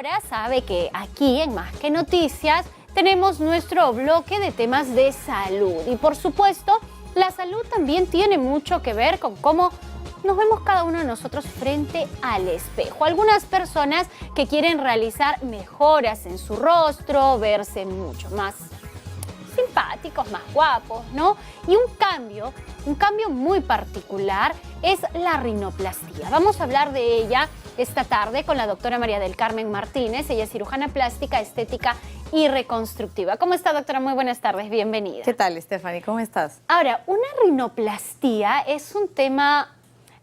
ahora sabe que aquí en Más que Noticias tenemos nuestro bloque de temas de salud. Y por supuesto, la salud también tiene mucho que ver con cómo nos vemos cada uno de nosotros frente al espejo. Algunas personas que quieren realizar mejoras en su rostro, verse mucho más simpáticos, más guapos, ¿no? Y un cambio muy particular es la rinoplastia. Vamos a hablar de ella esta tarde con la doctora María del Carmen Martínez. Ella es cirujana plástica, estética y reconstructiva. ¿Cómo está, doctora? Muy buenas tardes, bienvenida. ¿Qué tal, Stephanie? ¿Cómo estás? Ahora, una rinoplastia es un tema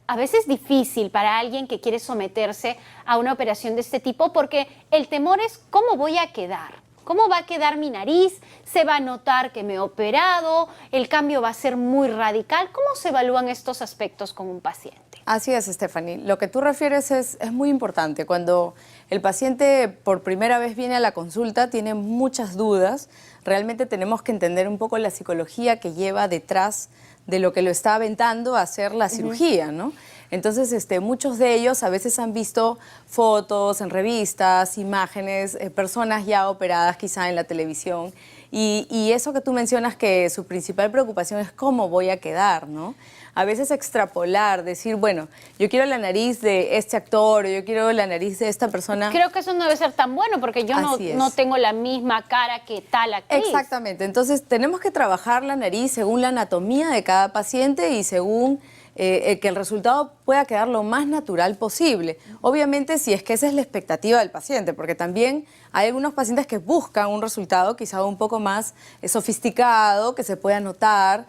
a veces difícil para alguien que quiere someterse a una operación de este tipo porque el temor es ¿cómo voy a quedar? ¿Cómo va a quedar mi nariz? ¿Se va a notar que me he operado? ¿El cambio va a ser muy radical? ¿Cómo se evalúan estos aspectos con un paciente? Así es, Stephanie. Lo que tú refieres es muy importante. Cuando el paciente por primera vez viene a la consulta, tiene muchas dudas. Realmente tenemos que entender un poco la psicología que lleva detrás de lo que lo está aventando a hacer la cirugía, ¿no? Entonces, muchos de ellos a veces han visto fotos en revistas, imágenes, personas ya operadas quizá en la televisión. Y eso que tú mencionas, que su principal preocupación es cómo voy a quedar, ¿no? A veces extrapolar, decir, bueno, yo quiero la nariz de este actor, o yo quiero la nariz de esta persona. Creo que eso no debe ser tan bueno porque yo no tengo la misma cara que tal actriz. Exactamente. Entonces, tenemos que trabajar la nariz según la anatomía de cada paciente y según que el resultado pueda quedar lo más natural posible. Obviamente, si es que esa es la expectativa del paciente, porque también hay algunos pacientes que buscan un resultado quizá un poco más sofisticado, que se pueda notar.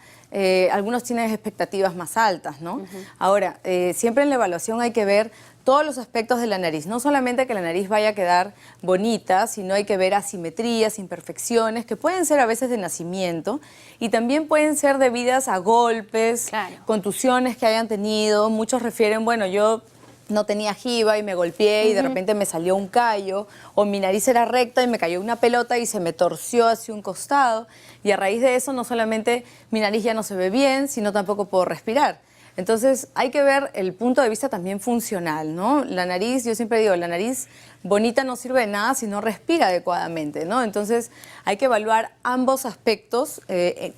Algunos tienen expectativas más altas, ¿no? Ahora, siempre en la evaluación hay que ver todos los aspectos de la nariz. No solamente que la nariz vaya a quedar bonita, sino hay que ver asimetrías, imperfecciones, que pueden ser a veces de nacimiento y también pueden ser debidas a golpes, contusiones que hayan tenido. Muchos refieren, bueno, yo no tenía jiba y me golpeé y de repente me salió un callo, o mi nariz era recta y me cayó una pelota y se me torció hacia un costado, y a raíz de eso no solamente mi nariz ya no se ve bien, sino tampoco puedo respirar. Entonces hay que ver el punto de vista también funcional, ¿no? La nariz, yo siempre digo, la nariz bonita no sirve de nada si no respira adecuadamente, ¿no? Entonces hay que evaluar ambos aspectos,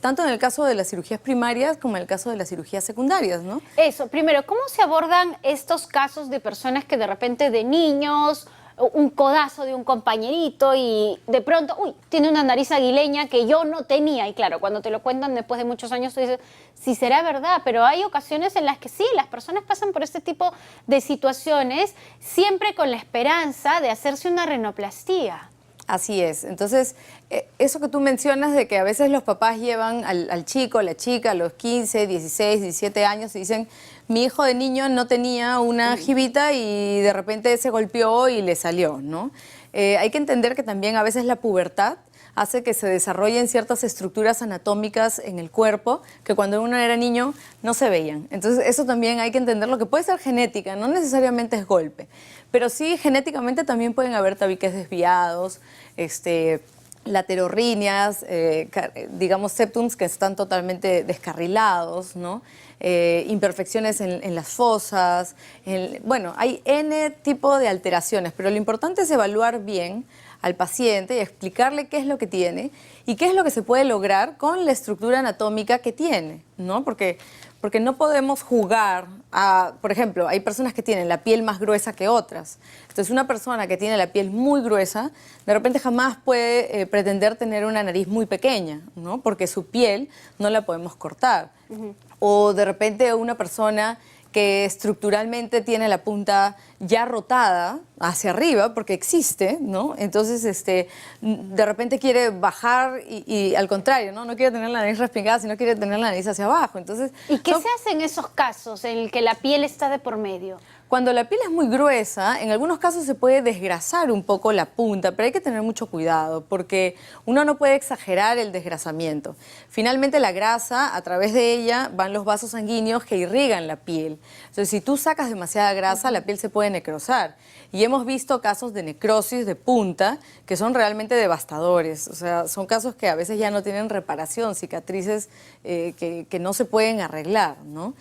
tanto en el caso de las cirugías primarias como en el caso de las cirugías secundarias, ¿no? Eso, primero, ¿cómo se abordan estos casos de personas que de repente de niños, un codazo de un compañerito y de pronto, uy, tiene una nariz aguileña que yo no tenía? Y claro, cuando te lo cuentan después de muchos años, tú dices, sí será verdad, pero hay ocasiones en las que sí, las personas pasan por este tipo de situaciones siempre con la esperanza de hacerse una rinoplastia. Así es. Entonces, eso que tú mencionas de que a veces los papás llevan al chico, a la chica, a los 15, 16, 17 años y dicen, mi hijo de niño no tenía una jibita y de repente se golpeó y le salió, ¿no? Hay que entender que también a veces la pubertad hace que se desarrollen ciertas estructuras anatómicas en el cuerpo que cuando uno era niño no se veían. Entonces eso también hay que entenderlo, que puede ser genética, no necesariamente es golpe, pero sí genéticamente también pueden haber tabiques desviados, laterorrinias, digamos septums que están totalmente descarrilados, ¿no? Imperfecciones en las fosas, bueno, hay N tipo de alteraciones, pero lo importante es evaluar bien al paciente y explicarle qué es lo que tiene y qué es lo que se puede lograr con la estructura anatómica que tiene, ¿no? Porque no podemos jugar a, por ejemplo, hay personas que tienen la piel más gruesa que otras. Entonces, una persona que tiene la piel muy gruesa, de repente jamás puede pretender tener una nariz muy pequeña, ¿no? Porque su piel no la podemos cortar. O de repente una persona que estructuralmente tiene la punta ya rotada hacia arriba, porque existe, ¿no? Entonces, de repente quiere bajar y al contrario, ¿no? No quiere tener la nariz respingada, sino quiere tener la nariz hacia abajo. Entonces, ¿y qué se hace en esos casos en el que la piel está de por medio? Cuando la piel es muy gruesa, en algunos casos se puede desgrasar un poco la punta, pero hay que tener mucho cuidado porque uno no puede exagerar el desgrasamiento. Finalmente la grasa, a través de ella van los vasos sanguíneos que irrigan la piel. Entonces, si tú sacas demasiada grasa, la piel se puede necrosar. Y hemos visto casos de necrosis de punta que son realmente devastadores. O sea, son casos que a veces ya no tienen reparación, cicatrices que no se pueden arreglar, ¿no?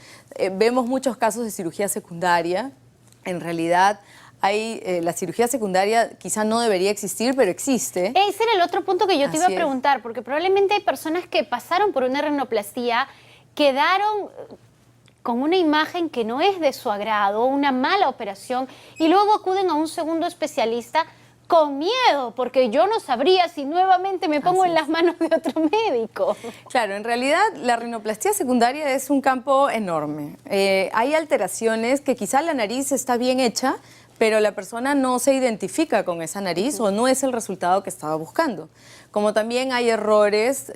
Vemos muchos casos de cirugía secundaria. En realidad la cirugía secundaria quizá no debería existir, pero existe. Ese era el otro punto que yo te iba a Así es. preguntar, porque probablemente hay personas que pasaron por una rinoplastía, quedaron con una imagen que no es de su agrado, una mala operación, y luego acuden a un segundo especialista con miedo, porque yo no sabría si nuevamente me pongo en las manos de otro médico. Claro, en realidad la rinoplastia secundaria es un campo enorme. Hay alteraciones que quizá la nariz está bien hecha, pero la persona no se identifica con esa nariz o no es el resultado que estaba buscando. Como también hay errores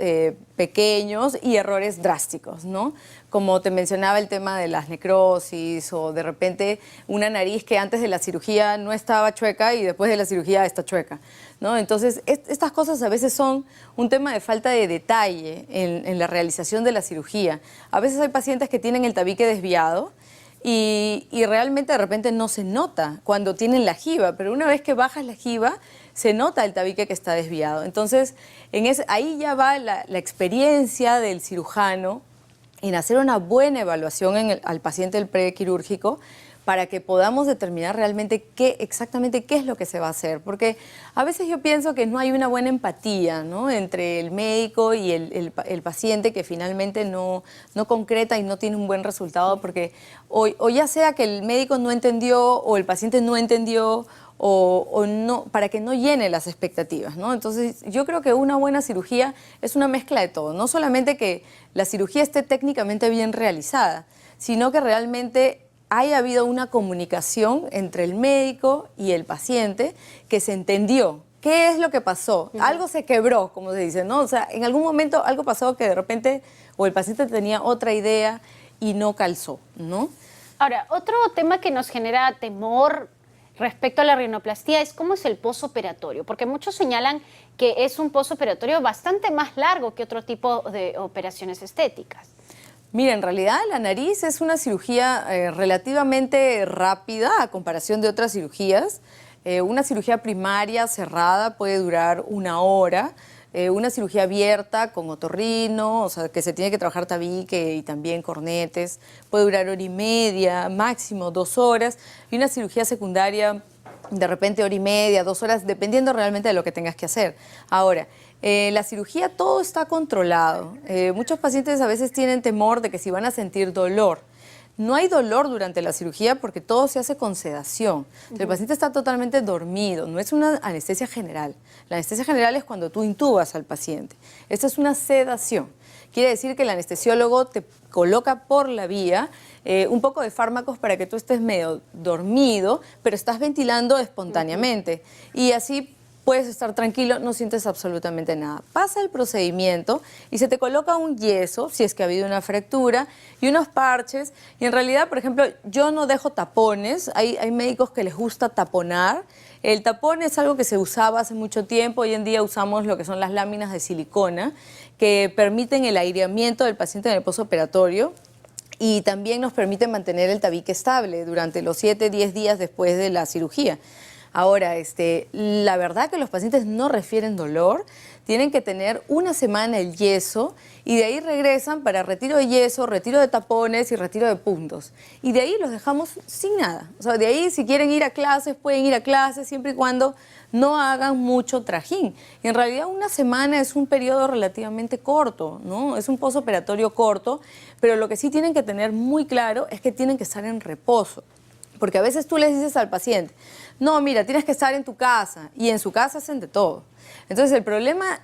pequeños y errores drásticos, ¿no? Como te mencionaba el tema de las necrosis o de repente una nariz que antes de la cirugía no estaba chueca y después de la cirugía está chueca, ¿no? Entonces, estas cosas a veces son un tema de falta de detalle en la realización de la cirugía. A veces hay pacientes que tienen el tabique desviado y realmente de repente no se nota cuando tienen la jiba, pero una vez que bajas la jiba, se nota el tabique que está desviado. Entonces, ahí ya va la experiencia del cirujano en hacer una buena evaluación al paciente del prequirúrgico para que podamos determinar realmente exactamente qué es lo que se va a hacer. Porque a veces yo pienso que no hay una buena empatía, ¿no?, entre el médico y el paciente, que finalmente no concreta y no tiene un buen resultado, porque o ya sea que el médico no entendió o el paciente no entendió o no, para que no llene las expectativas, ¿no? Entonces, yo creo que una buena cirugía es una mezcla de todo. No solamente que la cirugía esté técnicamente bien realizada, sino que realmente haya habido una comunicación entre el médico y el paciente, que se entendió. ¿Qué es lo que pasó? Algo se quebró, como se dice, ¿no? O sea, en algún momento algo pasó que de repente o el paciente tenía otra idea y no calzó, ¿no? Ahora, otro tema que nos genera temor respecto a la rinoplastia es cómo es el posoperatorio, porque muchos señalan que es un posoperatorio bastante más largo que otro tipo de operaciones estéticas. Mira, en realidad la nariz es una cirugía relativamente rápida a comparación de otras cirugías. Una cirugía primaria cerrada puede durar 1 hora. Una cirugía abierta con otorrino, o sea, que se tiene que trabajar tabique y también cornetes, puede durar 1 hora y media, máximo 2 horas. Y una cirugía secundaria, de repente 1 hora y media, 2 horas, dependiendo realmente de lo que tengas que hacer. Ahora, la cirugía todo está controlado. Muchos pacientes a veces tienen temor de que si van a sentir dolor. No hay dolor durante la cirugía porque todo se hace con sedación. El paciente está totalmente dormido, no es una anestesia general. La anestesia general es cuando tú intubas al paciente. Esta es una sedación. Quiere decir que el anestesiólogo te coloca por la vía un poco de fármacos para que tú estés medio dormido, pero estás ventilando espontáneamente. Y así puedes estar tranquilo, no sientes absolutamente nada. Pasa el procedimiento y se te coloca un yeso, si es que ha habido una fractura, y unos parches. Y en realidad, por ejemplo, yo no dejo tapones. Hay médicos que les gusta taponar. El tapón es algo que se usaba hace mucho tiempo. Hoy en día usamos lo que son las láminas de silicona, que permiten el aireamiento del paciente en el postoperatorio. Y también nos permiten mantener el tabique estable durante los 7-10 días después de la cirugía. Ahora, la verdad que los pacientes no refieren dolor, tienen que tener 1 semana el yeso y de ahí regresan para retiro de yeso, retiro de tapones y retiro de puntos. Y de ahí los dejamos sin nada. O sea, de ahí si quieren ir a clases, pueden ir a clases siempre y cuando no hagan mucho trajín. Y en realidad 1 semana es un periodo relativamente corto, ¿no? Es un postoperatorio corto, pero lo que sí tienen que tener muy claro es que tienen que estar en reposo. Porque a veces tú les dices al paciente, no, mira, tienes que estar en tu casa, y en su casa hacen de todo. Entonces, el problema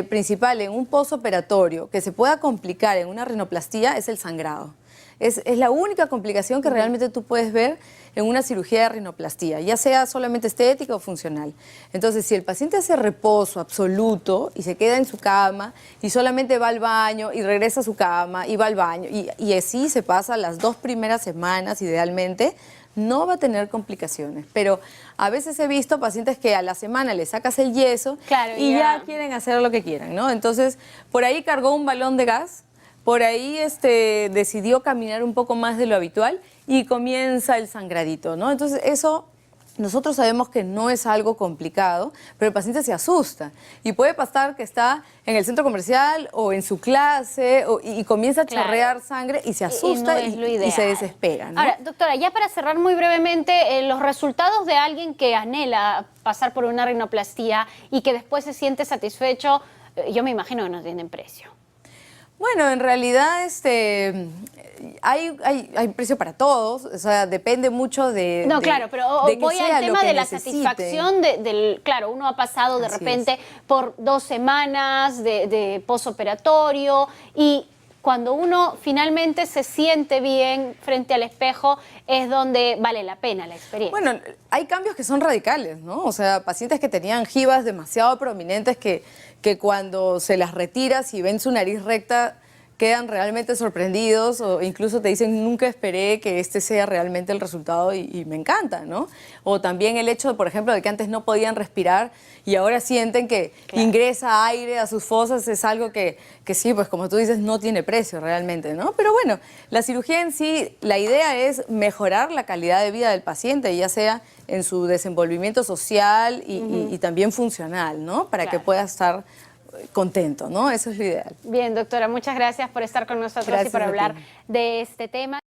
principal en un postoperatorio que se pueda complicar en una rinoplastía es el sangrado. Es la única complicación que realmente tú puedes ver en una cirugía de rinoplastía, ya sea solamente estética o funcional. Entonces, si el paciente hace reposo absoluto y se queda en su cama y solamente va al baño y regresa a su cama y va al baño, y así se pasa las 2 primeras semanas idealmente, no va a tener complicaciones. Pero a veces he visto pacientes que a la semana le sacas el yeso, claro, y ya quieren hacer lo que quieran, ¿no? Entonces, por ahí cargó un balón de gas, por ahí decidió caminar un poco más de lo habitual y comienza el sangradito, ¿no? Entonces, eso nosotros sabemos que no es algo complicado, pero el paciente se asusta y puede pasar que está en el centro comercial o en su clase y comienza a chorrear sangre y se asusta no es lo ideal. y se desespera, ¿no? Ahora, doctora, ya para cerrar muy brevemente, los resultados de alguien que anhela pasar por una rinoplastía y que después se siente satisfecho, yo me imagino que no tienen precio. Bueno, en realidad hay precio para todos, o sea, depende mucho de... No, claro, pero de que voy sea al lo tema que de la necesiten. satisfacción claro, uno ha pasado de Así repente por 2 semanas de posoperatorio y cuando uno finalmente se siente bien frente al espejo es donde vale la pena la experiencia. Bueno, hay cambios que son radicales, ¿no? O sea, pacientes que tenían jivas demasiado prominentes que cuando se las retiras y ven su nariz recta quedan realmente sorprendidos o incluso te dicen nunca esperé que este sea realmente el resultado y me encanta, ¿no? O también el hecho, por ejemplo, de que antes no podían respirar y ahora sienten que ingresa aire a sus fosas, es algo que sí, pues como tú dices, no tiene precio realmente, ¿no? Pero bueno, la cirugía en sí, la idea es mejorar la calidad de vida del paciente, ya sea en su desenvolvimiento social y también funcional, ¿no? Para que pueda estar contento, ¿no? Eso es lo ideal. Bien, doctora, muchas gracias por estar con nosotros y por hablar de este tema.